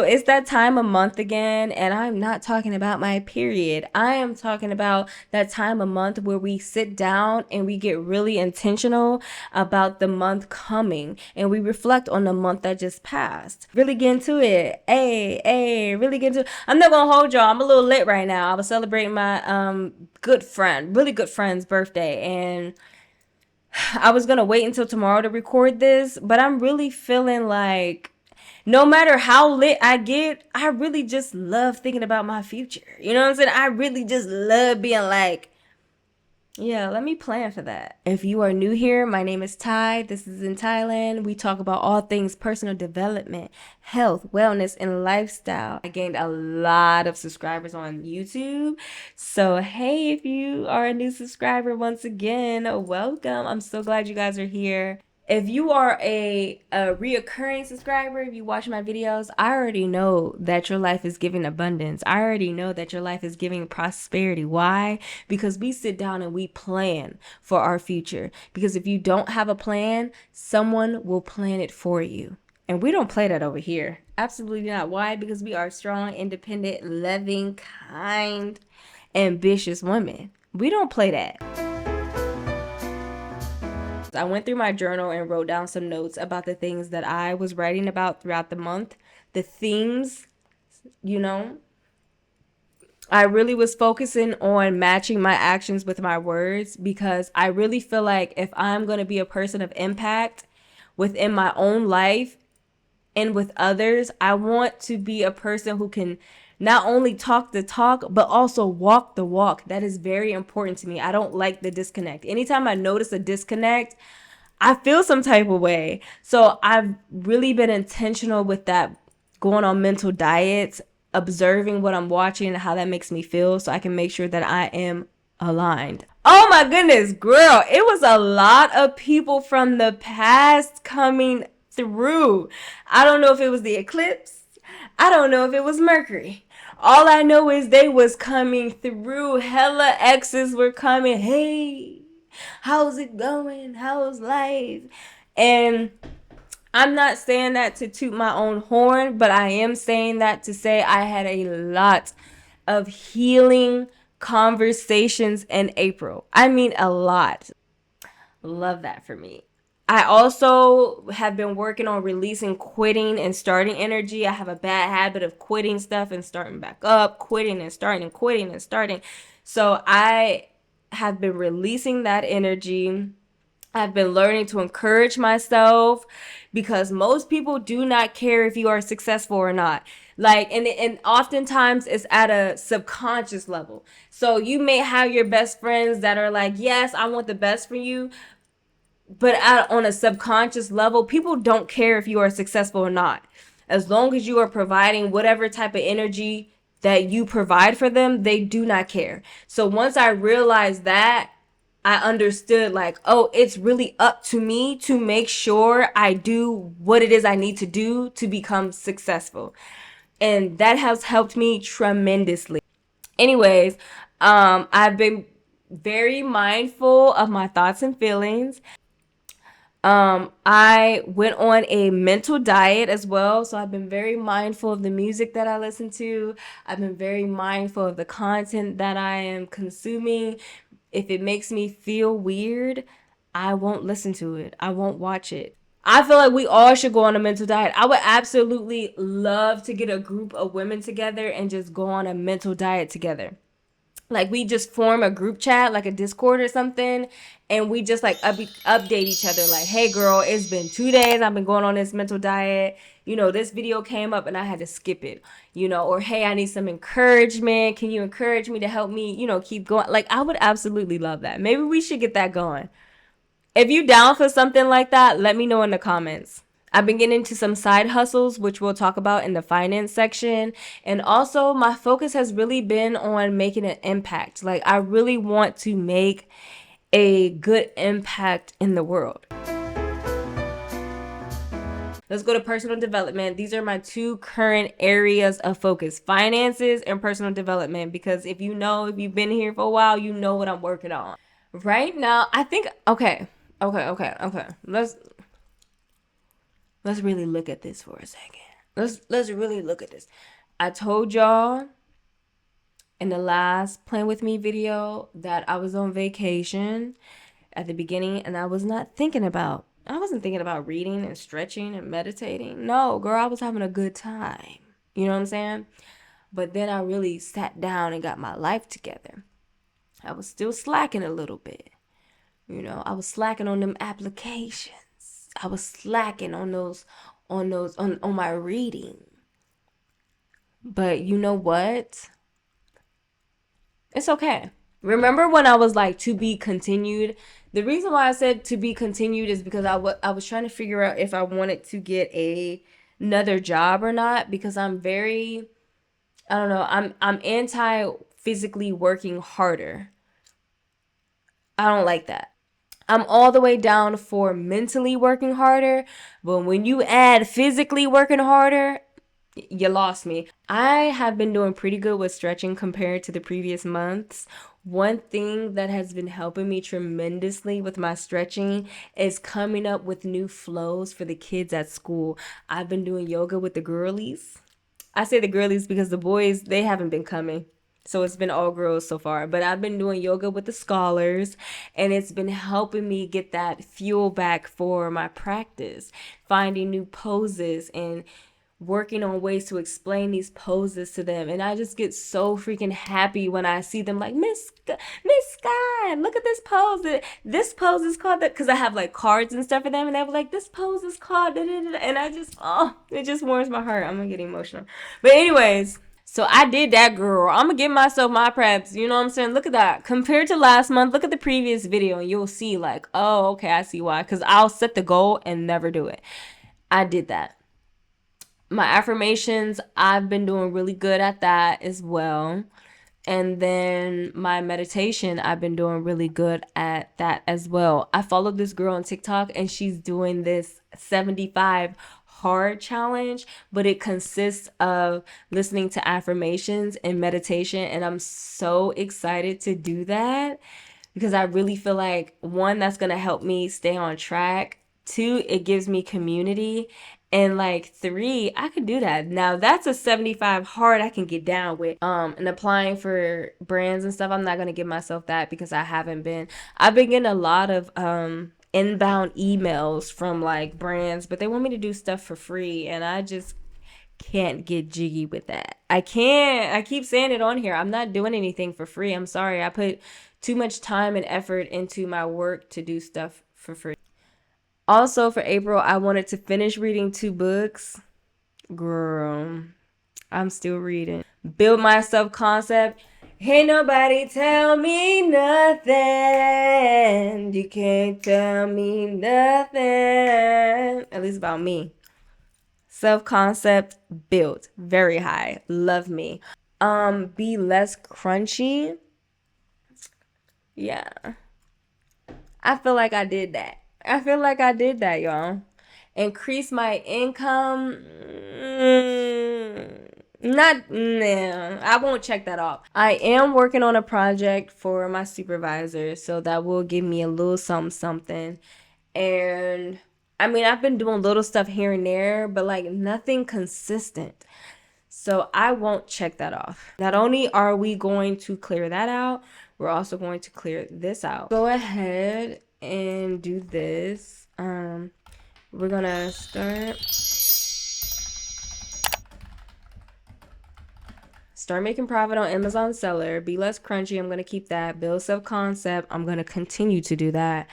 So it's that time of month again, and I'm not talking about my period. I am talking about that time of month where we sit down and we get really intentional about the month coming and we reflect on the month that just passed. Really get into it. Hey, really get into it. I'm not gonna hold y'all. I'm a little lit right now. I was celebrating my really good friend's birthday, and I was gonna wait until tomorrow to record this, but I'm really feeling like no matter how lit I get, I really just love thinking about my future. You know what I'm saying? I really just love being like, yeah, let me plan for that. If you are new here, my name is Thai. This is in Thailand. We talk about all things personal development, health, wellness, and lifestyle. I gained a lot of subscribers on YouTube. So, hey, if you are a new subscriber, once again, welcome. I'm so glad you guys are here. If you are a reoccurring subscriber, if you watch my videos, I already know that your life is giving abundance. I already know that your life is giving prosperity. Why? Because we sit down and we plan for our future. Because if you don't have a plan, someone will plan it for you. And we don't play that over here. Absolutely not. Why? Because we are strong, independent, loving, kind, ambitious women. We don't play that. I went through my journal and wrote down some notes about the things that I was writing about throughout the month, the themes, you know. I really was focusing on matching my actions with my words because I really feel like if I'm going to be a person of impact within my own life and with others, I want to be a person who can not only talk the talk, but also walk the walk. That is very important to me. I don't like the disconnect. Anytime I notice a disconnect, I feel some type of way. So I've really been intentional with that, going on mental diets, observing what I'm watching and how that makes me feel so I can make sure that I am aligned. Oh my goodness, girl, it was a lot of people from the past coming through. I don't know if it was the eclipse. I don't know if it was Mercury. All I know is they was coming through. Hella exes were coming. Hey, how's it going? How's life? And I'm not saying that to toot my own horn, but I am saying that to say I had a lot of healing conversations in April. I mean, a lot. Love that for me. I also have been working on releasing quitting and starting energy. I have a bad habit of quitting stuff and starting back up, quitting and starting, quitting and starting. So I have been releasing that energy. I've been learning to encourage myself because most people do not care if you are successful or not. Like, and oftentimes it's at a subconscious level. So you may have your best friends that are like, yes, I want the best for you. But on a subconscious level, people don't care if you are successful or not. As long as you are providing whatever type of energy that you provide for them, they do not care. So once I realized that, I understood like, oh, it's really up to me to make sure I do what it is I need to do to become successful. And that has helped me tremendously. Anyways, I've been very mindful of my thoughts and feelings. I went on a mental diet as well. So I've been very mindful of the music that I listen to. I've been very mindful of the content that I am consuming. If it makes me feel weird, I won't listen to it. I won't watch it. I feel like we all should go on a mental diet. I would absolutely love to get a group of women together and just go on a mental diet together. Like we just form a group chat, like a Discord or something, and we just like update each other. Like, hey, girl, it's been 2 days. I've been going on this mental diet. You know, this video came up and I had to skip it. You know, or hey, I need some encouragement. Can you encourage me to help me? You know, keep going. Like, I would absolutely love that. Maybe we should get that going. If you down for something like that, let me know in the comments. I've been getting into some side hustles, which we'll talk about in the finance section. And also, my focus has really been on making an impact. Like, I really want to make a good impact in the world. Let's go to personal development. These are my two current areas of focus, finances and personal development. Because if you've been here for a while, you know what I'm working on. Right now, I think, okay. Let's really look at this for a second. Let's really look at this. I told y'all in the last Plan With Me video that I was on vacation at the beginning, and I wasn't thinking about reading and stretching and meditating. No, girl, I was having a good time. You know what I'm saying? But then I really sat down and got my life together. I was still slacking a little bit. You know, I was slacking on them applications. I was slacking on on my reading. But you know what? It's okay. Remember when I was like, to be continued? The reason why I said to be continued is because I was trying to figure out if I wanted to get another job or not, because I'm very, I don't know, I'm anti physically working harder. I don't like that. I'm all the way down for mentally working harder, but when you add physically working harder, you lost me. I have been doing pretty good with stretching compared to the previous months. One thing that has been helping me tremendously with my stretching is coming up with new flows for the kids at school. I've been doing yoga with the girlies. I say the girlies because the boys, they haven't been coming. So it's been all girls so far. But I've been doing yoga with the scholars, and it's been helping me get that fuel back for my practice, finding new poses and working on ways to explain these poses to them. And I just get so freaking happy when I see them like, Miss Sky, look at this pose. This pose is called that, because I have like cards and stuff for them, and they were like, this pose is called da, da, da. And I just, oh, it just warms my heart. I'm gonna get emotional. But anyways, so I did that, girl. I'm gonna give myself my preps. You know what I'm saying? Look at that. Compared to last month, look at the previous video and you'll see like, oh, okay, I see why. Because I'll set the goal and never do it. I did that. My affirmations, I've been doing really good at that as well. And then my meditation, I've been doing really good at that as well. I followed this girl on TikTok, and she's doing this 75 hard challenge, but it consists of listening to affirmations and meditation. And I'm so excited to do that because I really feel like, one, that's going to help me stay on track. Two, it gives me community. And like, three, I could do that. Now that's a 75 hard I can get down with. And applying for brands and stuff, I'm not gonna give myself that because I've been getting a lot of inbound emails from like brands, but they want me to do stuff for free, and I just can't get jiggy with that. I can't. I keep saying it on here. I'm not doing anything for free. I'm sorry. I put too much time and effort into my work to do stuff for free. Also, for April, I wanted to finish reading 2 books. Girl, I'm still reading. Build My Self-Concept. Ain't nobody tell me nothing. You can't tell me nothing. At least about me. Self-concept built. Very high. Love me. Be less crunchy. Yeah. I feel like I did that. Y'all. Increase my income. I won't check that off. I am working on a project for my supervisor, so that will give me a little something. And I mean, I've been doing little stuff here and there, but like nothing consistent. So I won't check that off. Not only are we going to clear that out, we're also going to clear this out. Go ahead and do this. We're gonna start making profit on Amazon seller. Be less crunchy. I'm gonna keep that. Build self-concept. I'm gonna continue to do that.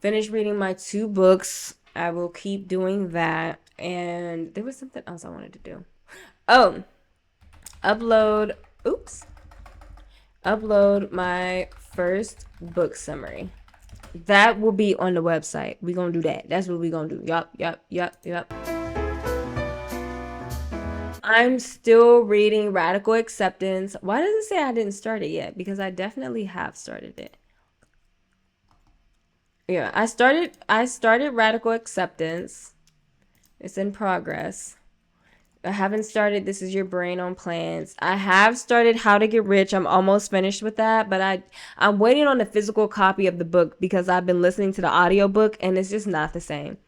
Finish reading my 2 books. I will keep doing that. And there was something else I wanted to do. Oh, upload my first book summary. That will be on the website. We're gonna do that. That's what we're gonna do. Yup. I'm still reading Radical Acceptance. Why does it say I didn't start it yet? Because I definitely have started it. Yeah, I started Radical Acceptance. It's in progress. I haven't started This Is Your Brain on Plants. I have started How to Get Rich. I'm almost finished with that, but I'm waiting on the physical copy of the book because I've been listening to the audiobook and it's just not the same.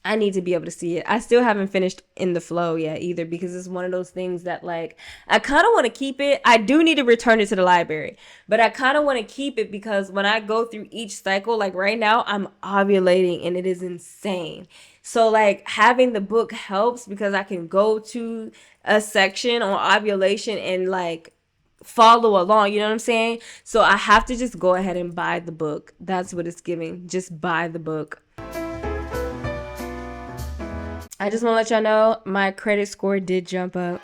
I need to be able to see it. I still haven't finished In the Flow yet either, because it's one of those things that, like, I kind of want to keep it. I do need to return it to the library, but I kind of want to keep it because when I go through each cycle, like right now, I'm ovulating and it is insane. So like having the book helps because I can go to a section on ovulation and like follow along, you know what I'm saying? So I have to just go ahead and buy the book. That's what it's giving. Just buy the book. I just want to let y'all know my credit score did jump up.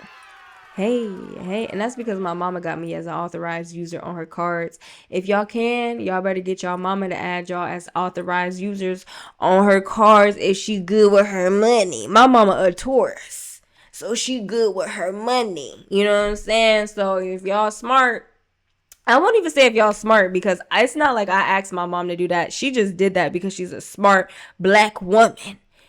Hey, hey, and that's because my mama got me as an authorized user on her cards. If y'all can, y'all better get y'all mama to add y'all as authorized users on her cards if she good with her money. My mama a Taurus, so she good with her money. You know what I'm saying? So if y'all smart, I won't even say if y'all smart because it's not like I asked my mom to do that. She just did that because she's a smart black woman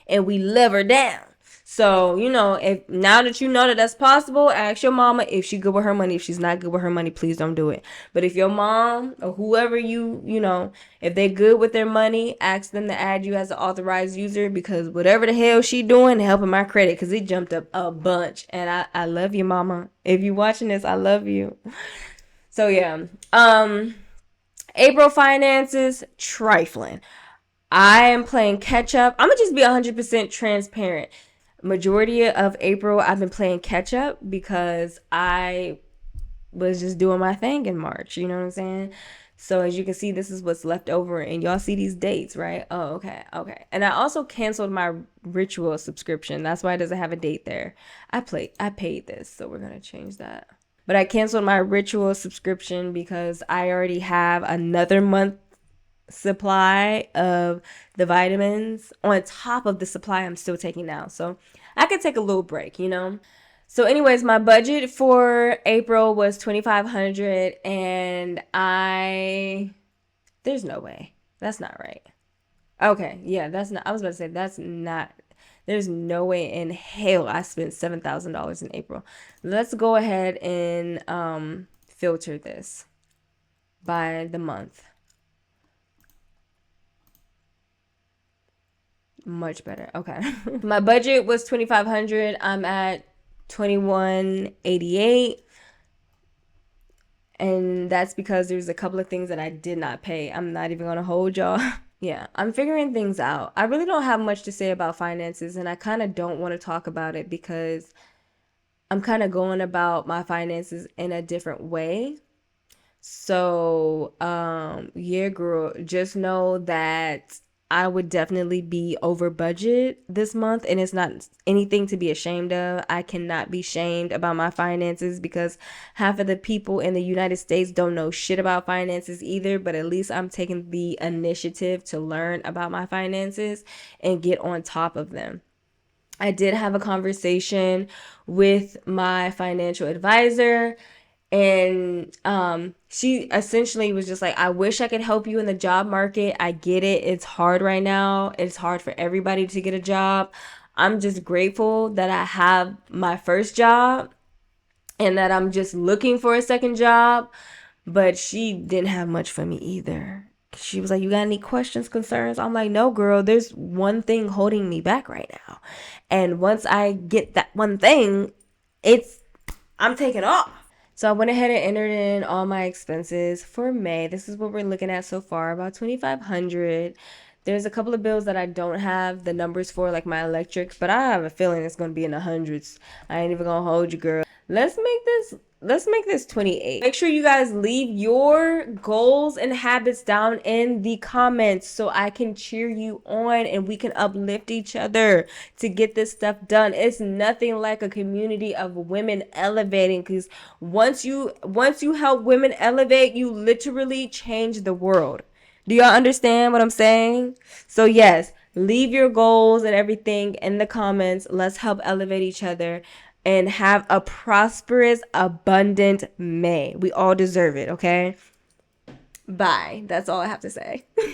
and we love her down. So, you know, if now that you know that that's possible, ask your mama if she good with her money. If she's not good with her money, please don't do it. But if your mom or whoever you know, if they good with their money, ask them to add you as an authorized user because whatever the hell she doing, helping my credit because it jumped up a bunch. And I love you, mama. If you watching this, I love you. So yeah, April finances, trifling. I am playing catch up. I'm gonna just be 100% transparent. Majority of April, I've been playing catch up because I was just doing my thing in March. You know what I'm saying? So as you can see, this is what's left over, and y'all see these dates, right? Oh, okay, okay. And I also canceled my ritual subscription. That's why it doesn't have a date there. I paid this, so we're gonna change that. But I canceled my ritual subscription because I already have another month supply of the vitamins on top of the supply I'm still taking now. So I could take a little break, you know? So anyways, my budget for April was $2,500 and there's no way. That's not right. Okay, yeah, that's not, I was about to say that's not, there's no way in hell I spent $7,000 in April. Let's go ahead and filter this by the month. Much better. Okay. My budget was $2,500. I'm at $2,188. And that's because there's a couple of things that I did not pay. I'm not even gonna hold y'all. Yeah, I'm figuring things out. I really don't have much to say about finances, and I kind of don't want to talk about it because I'm kind of going about my finances in a different way. So, yeah, girl, just know that I would definitely be over budget this month, and it's not anything to be ashamed of. I cannot be shamed about my finances because half of the people in the United States don't know shit about finances either, but at least I'm taking the initiative to learn about my finances and get on top of them. I did have a conversation with my financial advisor, and she essentially was just like, I wish I could help you in the job market. I get it. It's hard right now. It's hard for everybody to get a job. I'm just grateful that I have my first job and that I'm just looking for a second job. But she didn't have much for me either. She was like, you got any questions, concerns? I'm like, no, girl, there's one thing holding me back right now. And once I get that one thing, I'm taking off. So I went ahead and entered in all my expenses for May. This is what we're looking at so far, about $2,500. There's a couple of bills that I don't have the numbers for, like my electric, but I have a feeling it's going to be in the hundreds. I ain't even going to hold you, girl. Let's make this 28. Make sure you guys leave your goals and habits down in the comments so I can cheer you on and we can uplift each other to get this stuff done. It's nothing like a community of women elevating, because once you help women elevate, you literally change the world. Do y'all understand what I'm saying? So yes, leave your goals and everything in the comments. Let's help elevate each other and have a prosperous, abundant May. We all deserve it, okay? Bye. That's all I have to say.